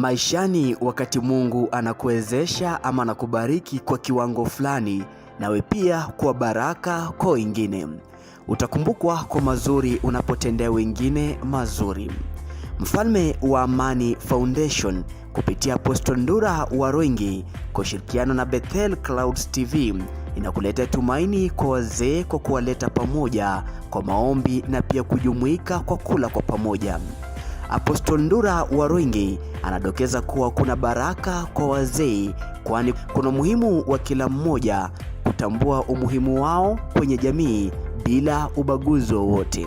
Maishani, wakati Mungu anakuwezesha ama anakubariki kwa kiwango fulani, nawe pia kwa baraka kwa wengine. Utakumbukwa kwa mazuri unapotendea wengine mazuri. Mfalme wa Amani Foundation kupitia Apostle Ndura Waroingi kwa ushirikiano na Bethel Clouds TV inakuleta tumaini kwa wazee kwa kuwaleta pamoja kwa maombi na pia kujumuika kwa kula kwa pamoja. Apostle Ndura Waroingi anadokeza kuwa kuna baraka kwa wazee, kwani kuna umuhimu wa kila mmoja kutambua umuhimu wao kwenye jamii bila ubaguzi wowote.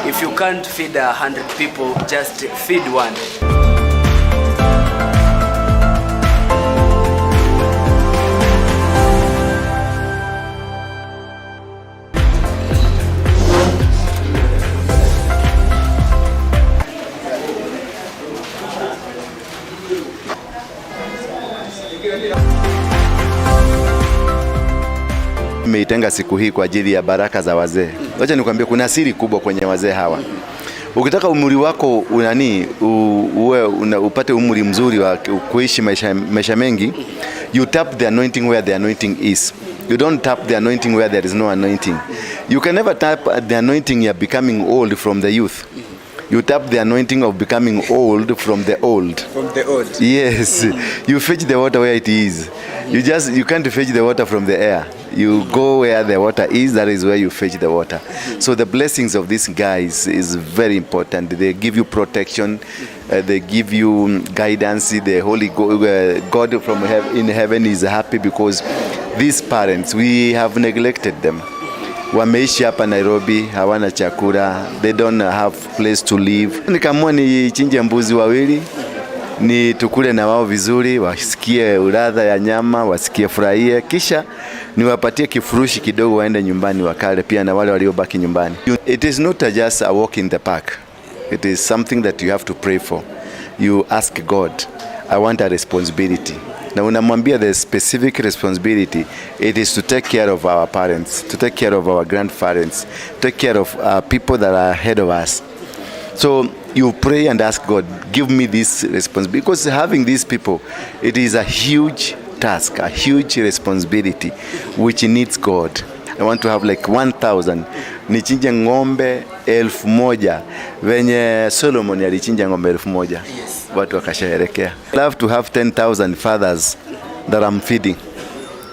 If you can't feed 100 people, just feed one. Nimeitenga siku hii kwa ajili ya baraka za wazee. Wacha nikwambie kuna siri kubwa kwenye wazee hawa. Ukitaka umri wako upate umri mzuri wa kuishi maisha mengi, you tap the anointing where the anointing is. You don't tap the anointing where there is no anointing. You can never tap the anointing you're becoming old from the youth. You tap the anointing of becoming old from the old. From the old. Yes. You fetch the water where it is. You can't fetch the water from the air. You go where the water is, that is where you fetch the water. So the blessings of these guys is very important. They give you protection, they give you guidance. The Holy God from in heaven is happy because these parents, we have neglected them. Wameishi hapa Nairobi, hawana chakula, they don't have place to live. Nikamua ni chinje mbuzi wawili, ni tukule na wao vizuri, wasikie ladha ya nyama, wasikie furahie, kisha niwapatie kifurushi kidogo waende nyumbani wakale pia na wale waliobaki nyumbani. It is not just a walk in the park. It is something that you have to pray for. You ask God, I want a responsibility. Na unamwambia the specific responsibility, it is to take care of our parents, to take care of our grandparents, take care of people that are ahead of us. So you pray and ask God, give me this responsibility. Because having these people, it is a huge task, a huge responsibility, which needs God. I want to have like 1,000. Nichinje ng'ombe 1,000. Venye Solomon alichinja ng'ombe 1,000. Watu wakasherehekea. I love to have 10,000 fathers that I'm feeding.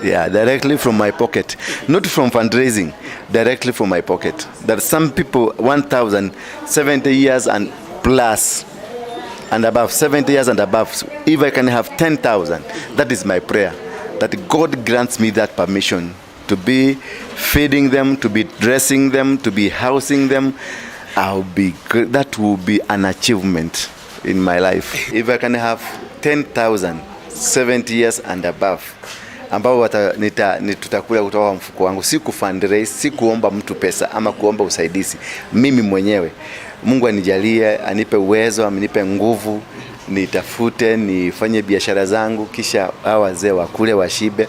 Yeah, directly from my pocket. Not from fundraising, directly from my pocket. That some people, 1,000, 70 years and plus, and above, 70 years and above, if I can have 10,000, that is my prayer. That God grants me that permission to be feeding them, to be dressing them, to be housing them, that will be an achievement in my life. If I can have 10,000 70 years and above, ambao tutakula kutoka mfuko wangu, si kufundraise, si kuomba mtu pesa ama kuomba usaidizi. Mimi mwenyewe, Mungu anijalie, anipe uwezo, anipe nguvu, nitafute, nifanye biashara zangu, kisha hawa wazee wakule washibe,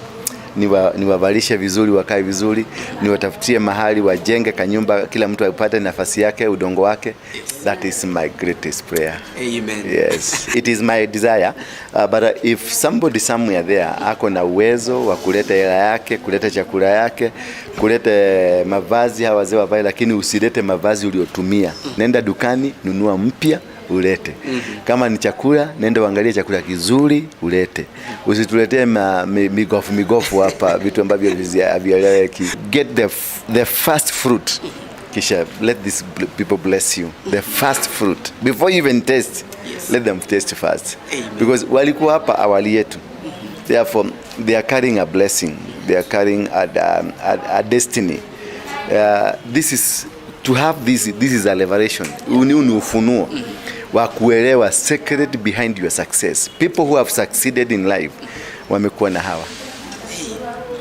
niwavalishe vizuri, wakae vizuri, niwatafutie mahali wajenge kanyumba, kila mtu apate nafasi yake, udongo wake. That is my greatest prayer. Amen. Yes, it is my desire. But if somebody somewhere there ako na uwezo wa kuleta hela yake, kuleta chakula yake, kuleta mavazi, hawa wazee wavae, lakini usilete mavazi uliotumia. Nenda dukani, nunua mpya, ulete. Kama ni chakula, nenda uangalie chakula kizuri, ulete. Usituletee migofu hapa, vitu ambavyo havieleweki. Get the first fruit. Kisha let these people bless you. The first fruit. Before you even taste, let them taste first. Amen. Because walikuwa hapa awali yetu. Therefore, they are carrying a blessing. They are carrying a destiny. This is to have this is a liberation. Ni ufunuo wa kuelewa secret behind your success. People who have succeeded in life wamekuwa na hawa.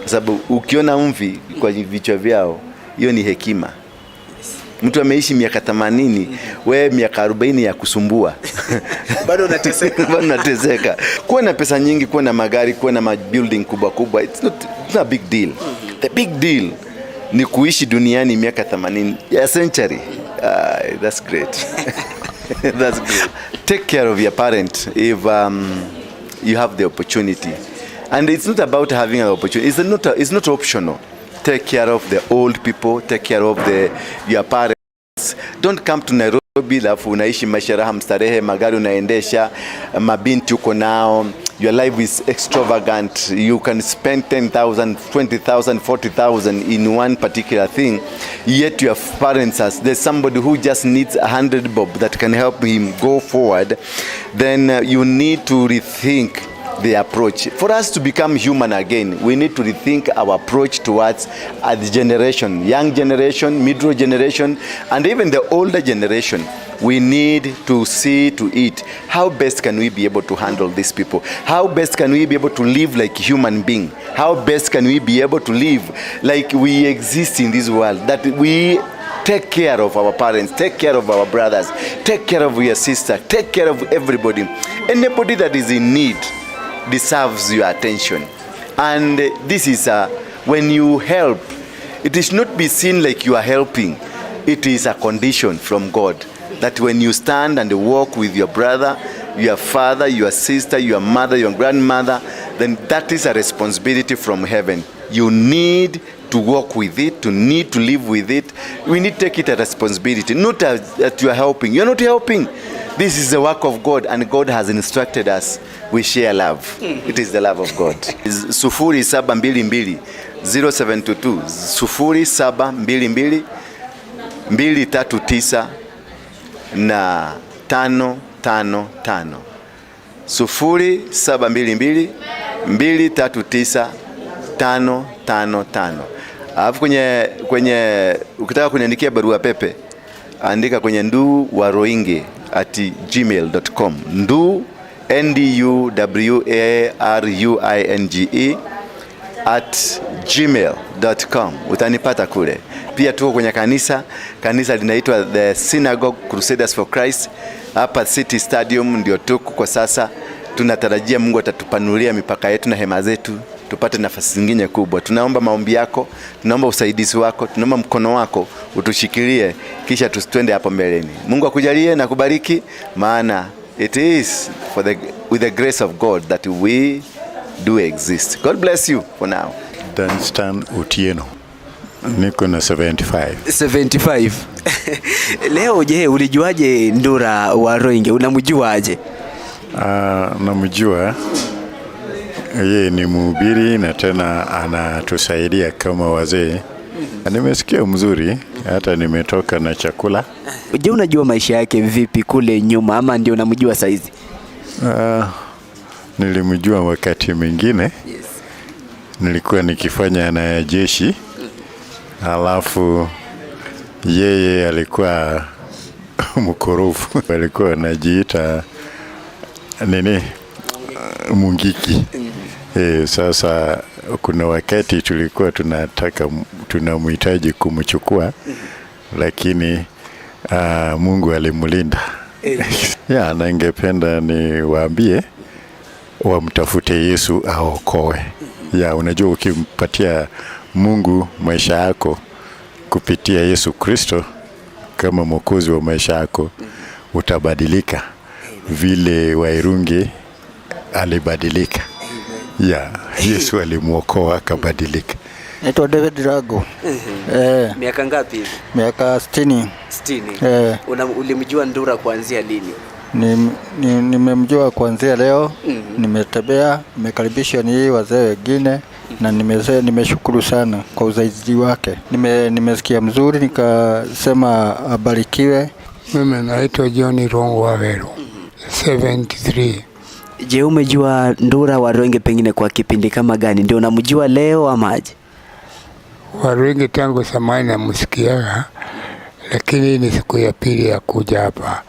Sababu ukiona mvi kwa vichwa vyao, hiyo ni hekima. Mtu ameishi miaka 80, wewe miaka 40 ya kusumbua. Bado unateseka. Bado unateseka. Kuwa na pesa nyingi, kuwa na magari, kuwa na building kubwa, it's not a big deal. The big deal ni kuishi duniani miaka 80, a century. That's great. That's great. Take care of your parent if you have the opportunity. And it's not about having an opportunity. It's not optional. Take care of the old people. Take care of your parents. Don't come to Nairobi lafu unaishi maisha raha mstarehe, magari unaendesha, mabinti uko nao. Your life is extravagant. You can spend 10,000, 20,000, 40,000 in one particular thing. Yet your parents, there's somebody who just needs 100 bob that can help him go forward. Then you need to rethink the approach. For us to become human again, we need to rethink our approach towards the generation, young generation, middle generation, and even the older generation. We need to see to it, how best can we be able to handle these people? How best can we be able to live like human beings? How best can we be able to live like we exist in this world? That we take care of our parents, take care of our brothers, take care of your sister, take care of everybody. Anybody that is in need deserves your attention. And this is when you help, it is not be seen like you are helping. It is a condition from God that when you stand and walk with your brother, your father, your sister, your mother, your grandmother, then that is a responsibility from heaven. You need to walk with it, to need to live with it. We need to take it a responsibility, not that you are helping. You're not helping. This is the work of God, and God has instructed us. We share love. It is the love of God. 0722 0722 0722 239 na 555 0722 239 555. Alafu kwenye ukitaka kuniandikia barua pepe, andika kwenye nduwaroinge@gmail.com. nduwaruinge@gmail.com. Utanipata kule. Pia tuko kwenye kanisa linaitwa The Synagogue Crusaders for Christ. Hapa City Stadium ndio tuko kwa sasa. Tunatarajia Mungu atatupanulia mipaka yetu na hema zetu, tupate nafasi zingine kubwa. Tunaomba maombi yako, tunaomba usaidizi wako, tunaomba mkono wako utushikilie, kisha tusitwende hapo mbeleni. Mungu akujalie na kubariki, maana it is with the grace of God that we do exist. God bless you for now. Danstan Utieno. Niko na 75. Leo je, ulijuaje Ndura Waroinge? Unamjuaje? Namjua. Yeye ni mhubiri na tena anatusaidia kama wazee. Nimesikia mzuri, hata nimetoka na chakula. Je, unajua maisha yake vipi kule nyuma ama ndio unamjua saizi? Nilimjua wakati mwingine. Yes. Nilikuwa nikifanya na jeshi. Alafu yeye alikuwa mkorofu. Walikuwa wanajiita nini? Mungiki. Sasa kuna wakati tulikuwa tunamhitaji kumchukua, lakini Mungu alimlinda. Ya, na ningependa niwaambie wamtafute Yesu aokoe. Ya, unajua ukimpatia Mungu maisha yako kupitia Yesu Kristo kama mwokozi wa maisha yako, utabadilika vile Wairunge alibadilika. Ya, Yesu alimuokoa akabadilika. Naitwa David Rago. Miaka ngapi hivi? Miaka 60. 60. Ulimjua Ndura kuanzia lini? Nimemjua kuanzia leo. Nimetembea, nimekaribishwa ni wazee wengine na nimeshukuru sana kwa usaidizi wake. Nimesikia mzuri nikasema abarikiwe. Mimi naitwa John Rongo Wavero. 73. Je, umejua Ndura Waruenge pengine kwa kipindi kama gani? Ndio unamjua leo ama aje? Waruenge tangu zamani namsikia, lakini ni siku ya pili ya kuja hapa.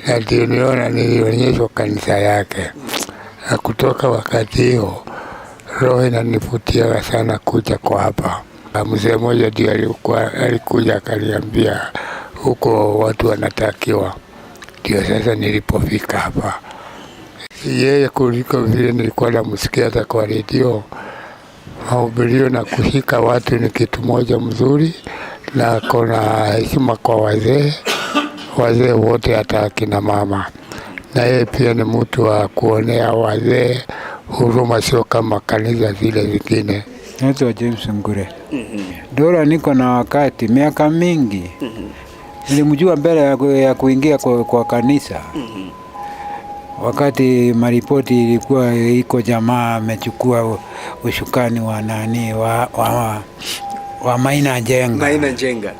Na ndio nilionyeshwa kanisa yake. Na kutoka wakati hiyo roho inanivutia sana kuja kwa hapa. Mzee mmoja ndio alikuja akaniambia huko watu wanatakiwa. Ndio sasa nilipofika hapa. Yeye kuliko vile nilikuwa namsikia hata kwa redio, mahubirio na kushika watu ni kitu moja mzuri, na kuna heshima kwa wazee wote, hata akina mama. Na yeye pia ni mtu wa kuonea wazee huruma, sio kama kanisa zile zingine. Naitwa James Ngure. Ndura niko na wakati miaka mingi. Nilimjua mbele ya kuingia kwa kanisa. Wakati maripoti ilikuwa iko jamaa amechukua ushukani wa nani wa Maina Jenga. Maina Jenga.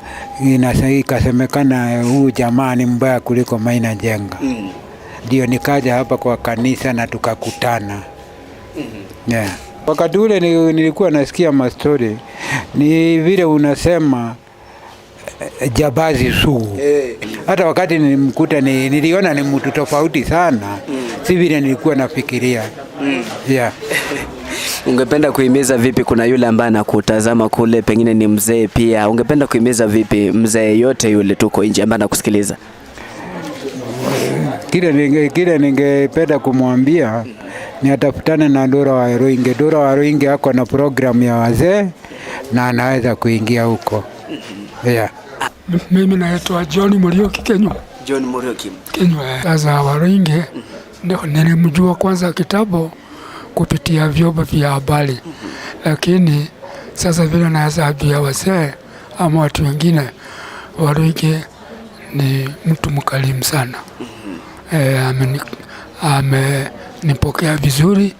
Ikasemekana huu jamaa ni mbaya kuliko Maina Jenga. Ndio nikaja hapa kwa kanisa na tukakutana. Yeah. Wakati ule nilikuwa nasikia mastori, ni vile unasema jabazi sugu. Hata wakati nilimkuta niliona ni mtu tofauti sana. Si vile nilikuwa nafikiria. Yeah. Ungependa kuhimiza vipi, kuna yule ambaye anakutazama kule pengine ni mzee pia, ungependa kuhimiza vipi mzee yote yule tuko nje ambaye anakusikiliza? Kile ningependa kumwambia ni atafutane na Ndura Waruenge. Ndura Waruenge ako na program ya wazee na anaweza kuingia huko. Yeah. Mimi naitwa John Murioki Kenywa. John Murioki. Kenywa. Sasa Waruenge ndio nilimjua kwanza kitabu kupitia vyombo vya habari. Lakini sasa vile naweza ambia wazee ama watu wengine, Waruenge ni mtu mkarimu sana. Amenipokea vizuri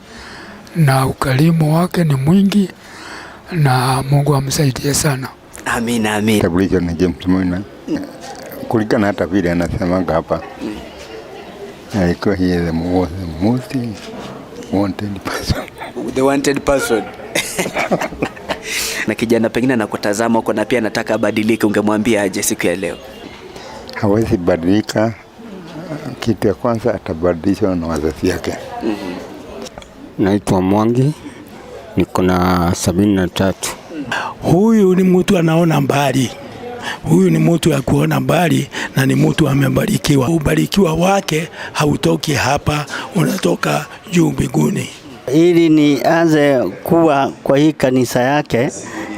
na ukarimu wake ni mwingi, na Mungu amsaidie sana. Amina, amina. Tabulika na James Moina. Kulingana hata vile anasemanga hapa. Alikuwa he is the most wanted person. The wanted person. Na kijana pengine anakutazama huko na pia anataka abadilike, ungemwambia aje siku ya leo? Hawezi badilika. Kitu ya kwanza atabadilishwa na wazazi yake. Naitwa Mwangi, niko na 73. Huyu ni mtu anaona mbali. Huyu ni mtu ya kuona mbali na ni mtu amebarikiwa. Ubarikiwa wake hautoki hapa, unatoka juu mbinguni. Ili nianze kuwa kwa hii kanisa yake,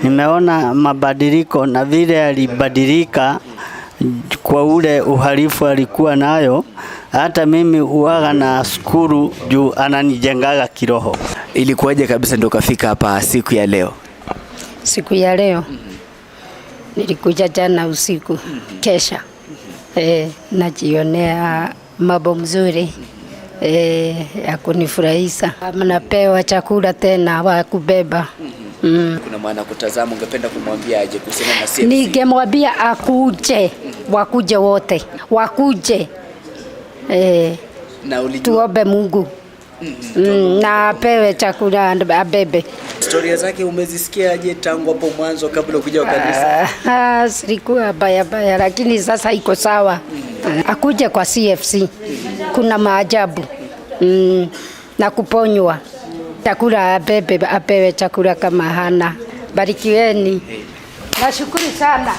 nimeona mabadiliko na vile alibadilika kwa ule uhalifu alikuwa nayo. Hata mimi uwaga na shukuru juu ananijengaga kiroho. Ilikuwaje kabisa ndio kafika hapa siku ya leo? Siku ya leo nilikuja jana usiku kesha. Najionea mambo mzuri ya kunifurahisha. Mnapewa chakula tena wa kubeba. Kuna mwana kutazama, ungependa kumwambia aje kuhusiana na sisi? Ningemwambia akuje, wakuje wote, wakuje. Na ulijua tuombe Mungu. Na apewe chakula abebe. Historia zake umezisikia aje tangu hapo mwanzo kabla kuja kanisa? Silikuwa baya lakini sasa iko sawa. Akuje kwa CFC, kuna maajabu na kuponywa. Chakula apewe chakula kama hana. Barikiweni. Nashukuru sana.